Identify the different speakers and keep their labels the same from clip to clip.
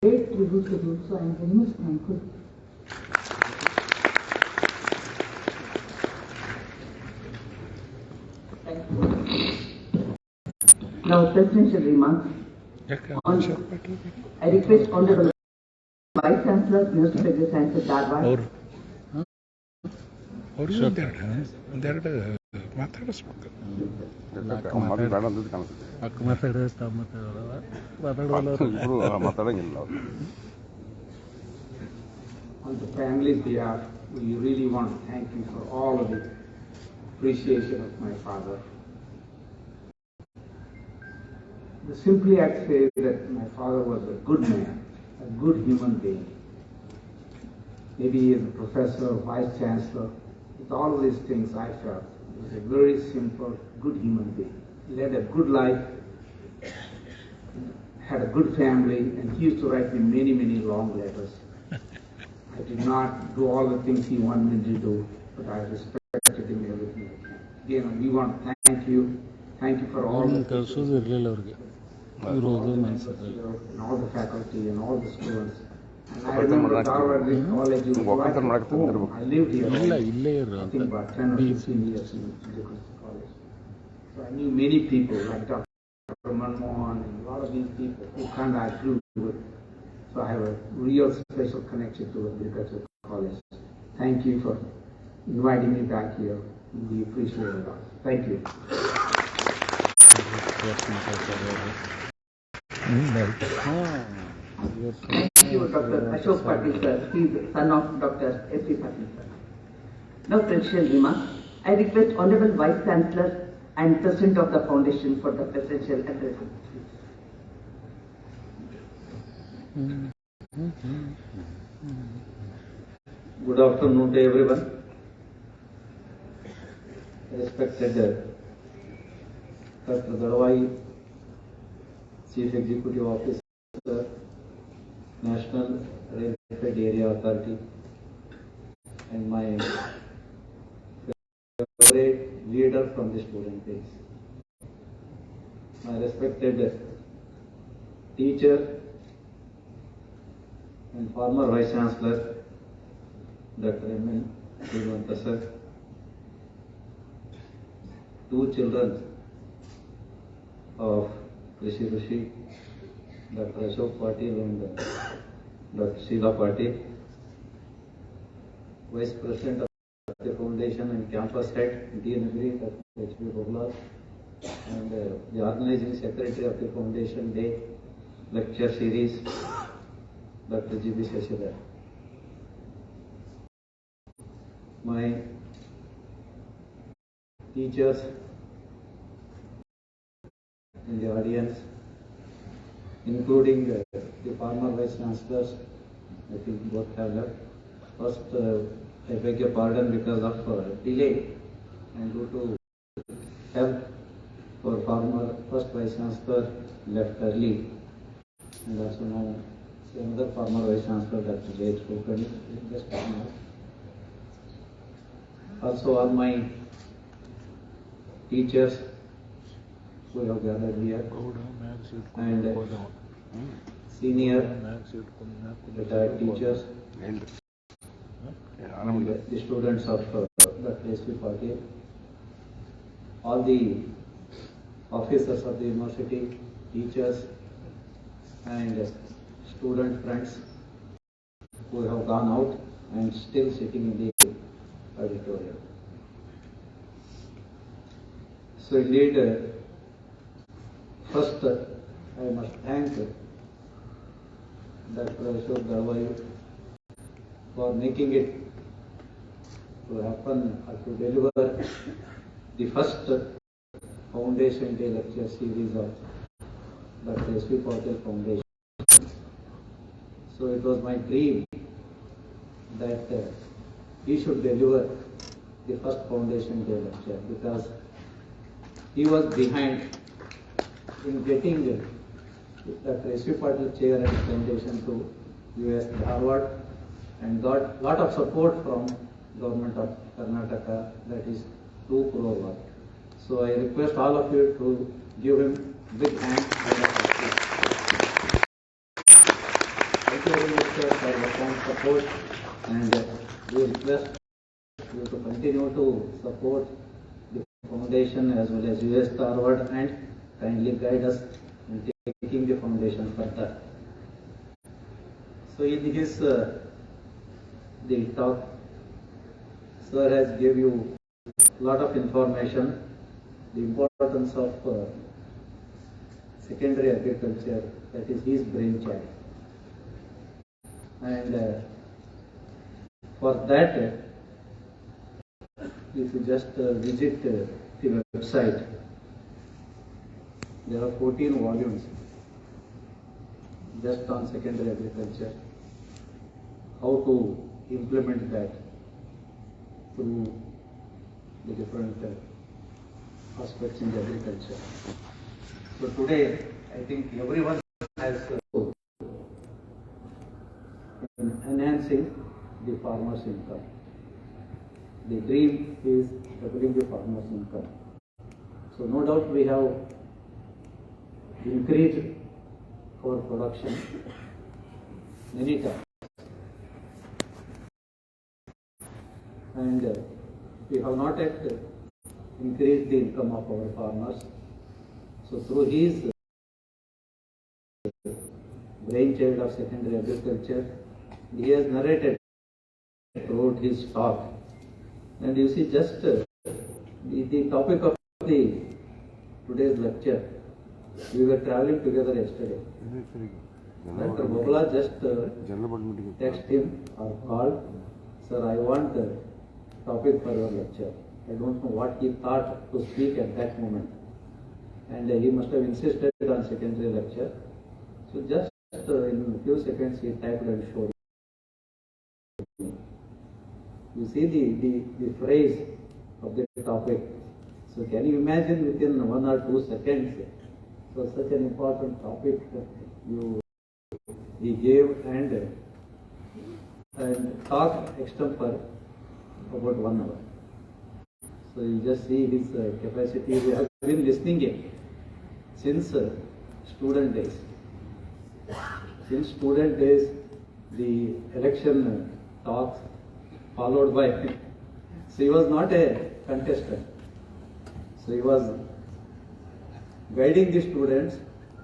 Speaker 1: great tribute to do, so I am very much thankful. Thank you. Now, presidential remarks. I request Honourable Vice-chancellor, University of Agri, Dharwad.
Speaker 2: On the family's behalf, we really want to thank you for all of the appreciation of my father. Simply I'd say that my father was a good man, a good human being. Maybe he is a professor, vice-chancellor. With all of these things I felt he was a very simple, good human being. He led a good life, had a good family, and he used to write me many, many long letters. I did not do all the things he wanted me to do, but I respected him everything I can. Again, we want to thank you. Thank you for all the teachers, and all the faculty and all the students. And I remember Dharwad College, I lived here I think about 10 or 15 years in college. So I knew many people like Dr. Manmohan and a lot of these people who kind of grew with. So I have a real special connection to Agriculture College. Thank you for inviting me back here. We appreciate it a lot. Thank you.
Speaker 1: Thank you, Dr. Ashok Patil, sir. He is the son of Dr SV Patil, sir. Now, presidential remarks. I request Honourable Vice-chancellor and President of the Foundation for the presidential address.
Speaker 3: Good afternoon to everyone. Respected Dr. Dalwai, Chief Executive Officer, National Rainfed Area Authority, and my favorite leader from the student base. My respected teacher and former Vice-chancellor, Dr MN Sheelavantar sir, two children of Rishi, Dr Ashok Patil and Dr Sheila Patil, Vice President of the Foundation and Campus Head, Dean Agri, Dr HB Bablad, and the Organizing Secretary of the Foundation Day Lecture Series, Dr GB Shadhidhar. My teachers in the audience, including the former Vice-chancellors, I think both have left. First, I beg your pardon because of delay and due to health for former first Vice-chancellor left early, and also now another former Vice-chancellor, Dr HB Bablad, just coming out. Also all my teachers who have gathered here, and senior retired teachers, and the students of Dr SV Patil, all the officers of the university, teachers and student friends who have gone out and still sitting in the auditorium. So indeed, first I must thank Dr Ashok Dalwai for making it to happen or to deliver the first Foundation Day lecture series of Dr SV Patil Foundation. So it was my dream that he should deliver the first Foundation Day lecture because he was behind in getting Dr SV Patil chair at the foundation to US Dharwad and got lot of support from government of Karnataka, that is 2 crore worth. So I request all of you to give him big hand. you very much, sir, for your kind support, and we request you to continue to support the foundation as well as US Dharwad and kindly guide us in taking the foundation further. So in his the talk, sir has gave you a lot of information, the importance of secondary agriculture, that is his brainchild. And for that, if you just visit the website, there are 14 volumes just on secondary agriculture, how to implement that through the different aspects in the agriculture. So today, I think everyone has enhancing the farmer's income. The dream is doubling the farmer's income. So no doubt we have increased our production many times. And we have not yet increased the income of our farmers. So through his brainchild of secondary agriculture, he has narrated throughout his talk. And you see, just the topic of today's lecture, we were traveling together yesterday. Dr. Bablad just texted him or called, "Sir, I want the topic for your lecture." I don't know what he thought to speak at that moment. And he must have insisted on secondary lecture. So just in a few seconds he typed and showed. You see the phrase of the topic. So can you imagine within 1 or 2 seconds, so such an important topic he gave and talked extempore about 1 hour. So you just see his capacity. We have been listening him since student days. Since student days, the election talks followed by, so he was not a contestant. So he was guiding the students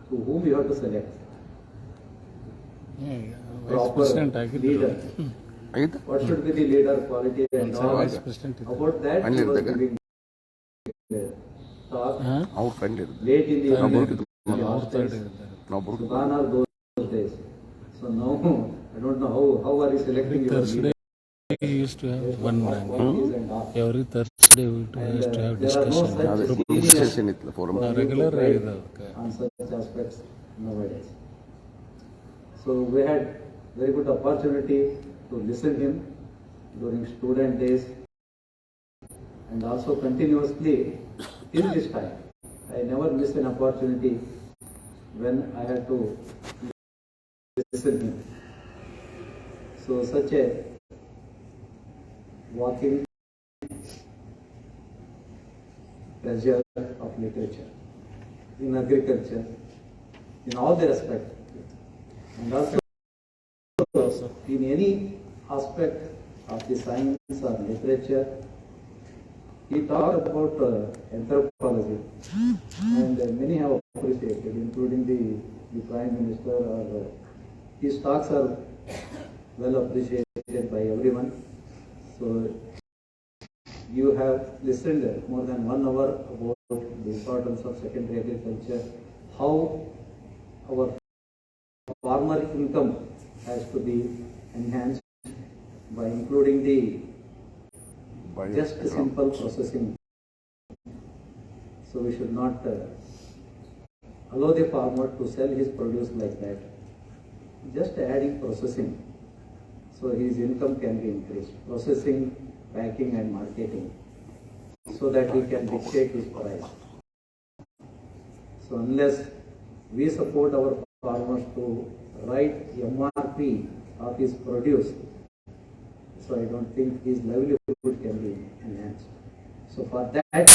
Speaker 3: to whom you have to select. Proper leader. What should be the leader quality and all. About that he was giving talk late in the evening. So gone are those days. So now I don't know how are you selecting your leader.
Speaker 4: We used to have one every Thursday we used to have discussion. Regular
Speaker 3: on such aspects nowadays. So we had very good opportunity to listen him during student days and also continuously till this time. I never missed an opportunity when I had to listen him. So such a walking treasure of literature in agriculture, in all the aspects, and also in any aspect of the science or literature. He talked about anthropology, and many have appreciated, including the Prime Minister. Or his talks are well appreciated by everyone. So you have listened more than 1 hour about the importance of secondary agriculture, how our farmer income has to be enhanced by including the just simple processing. So we should not allow the farmer to sell his produce like that. Just adding processing, so his income can be increased. Processing, packing and marketing, so that he can dictate his price. So unless we support our farmers to write MRP of his produce, so I don't think his livelihood can be enhanced. So for that,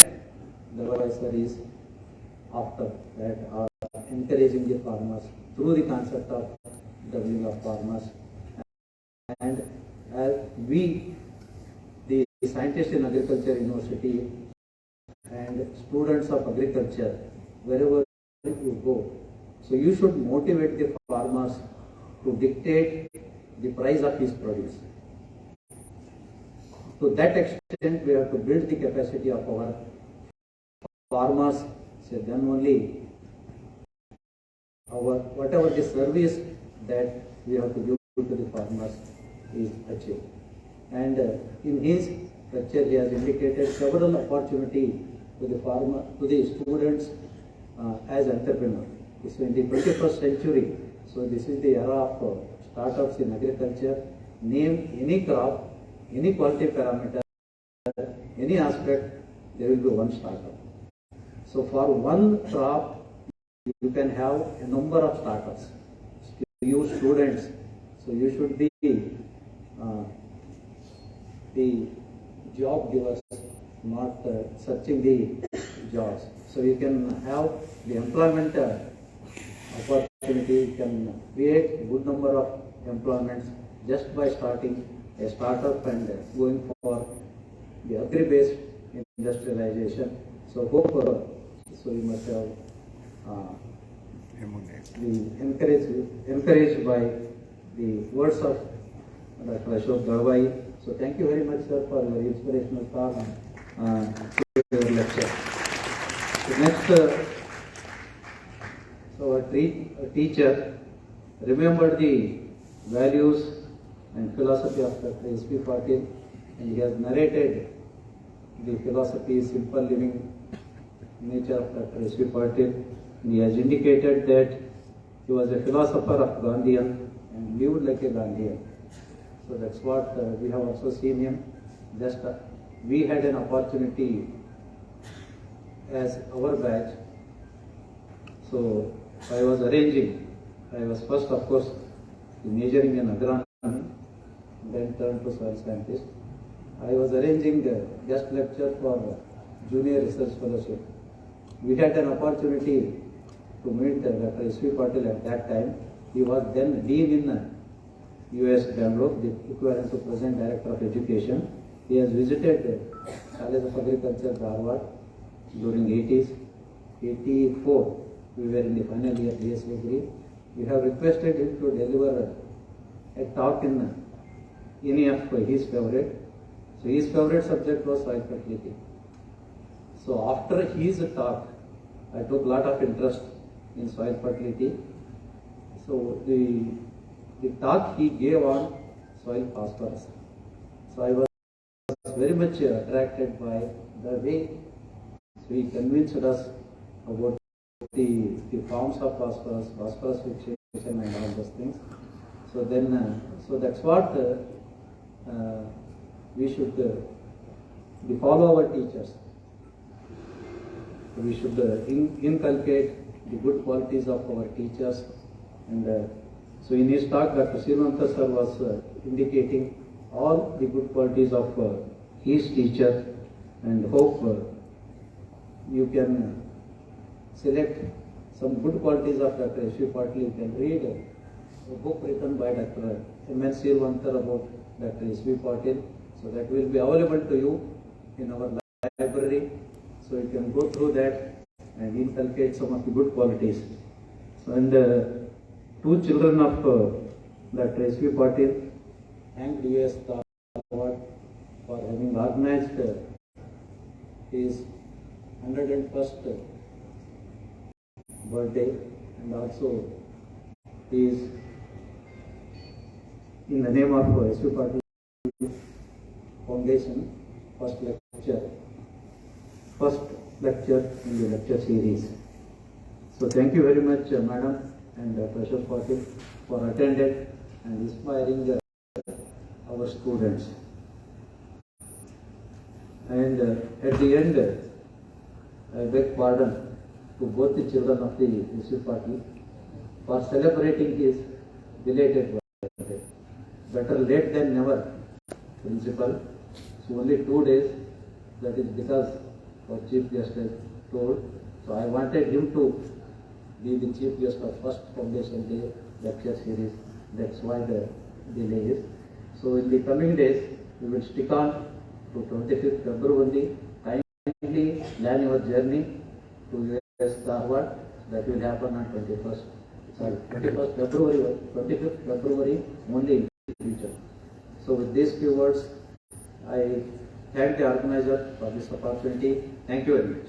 Speaker 3: the advisor is after that, encouraging the farmers through the concept of doubling of farmers. And as we, the scientists in agriculture university and students of agriculture, wherever you go, so you should motivate the farmers to dictate the price of his produce. To that extent, we have to build the capacity of our farmers, so then only our whatever the service that we have to give to the farmers is achieved. And in his lecture, he has indicated several opportunities to the farmer, to the students as entrepreneurs. So in the 21st century, so this is the era of startups in agriculture. Name any crop, any quality parameter, any aspect, there will be one startup. So for one crop, you can have a number of startups. You students, so you should be the job givers, not searching the jobs. So you can have the employment opportunity, you can create a good number of employments just by starting a startup and going for the agri-based industrialization. So hope, so you must have encouraged by the words of Dr Ashok Dalwai. So thank you very much, sir, for your inspirational talk and your lecture. So next, so our teacher remembered the values and philosophy of Dr SV Patil, and he has narrated the philosophy, simple living nature of Dr SV Patil. He has indicated that he was a philosopher of Gandhian and lived like a Gandhian. So that's what we have also seen him. Just we had an opportunity as our batch. So I was first of course majoring in agronomy, then turned to soil scientist. I was arranging the guest lecture for junior research fellowship. We had an opportunity to meet Dr SV Patil at that time. He was then dean in UASD, the equivalent to present director of education. He has visited College of Agriculture, Dharwad during 80s. 84, we were in the final year BSc Agri. We have requested him to deliver a talk in any of his favorite. So his favorite subject was soil fertility. So after his talk, I took a lot of interest in soil fertility. So the talk he gave on soil phosphorus. So I was very much attracted by the way he convinced us about the forms of phosphorus, phosphorus fixation and all those things. So then, so that's what we should follow our teachers. We should inculcate the good qualities of our teachers. And so in his talk, Dr Sheelavantar sir was indicating all the good qualities of his teacher, and hope you can select some good qualities of Dr SV Patil. You can read a book written by Dr MN Sheelavantar about Dr SV Patil. So that will be available to you in our library. So you can go through that and inculcate some of the good qualities. So, and two children of Dr SV Patil thanked UASD for having organized his 101st birthday, and also is in the name of SV Patil Foundation first lecture in the lecture series. So thank you very much, Madam and Dr Ashok Patil, for attending and inspiring our students. And at the end, I beg pardon to both the children of the SV Patil for celebrating his belated birthday. Better late than never, principal. So only 2 days, that is because our chief guest has told. So I wanted him to be the chief guest of first foundation day lecture series. That's why the delay is. So in the coming days, we will stick on to 25th February. Kindly plan your journey to US Dharwad. That will happen on 25th February only in the future. So with these few words, I thank the organizer for this opportunity. Thank you very much.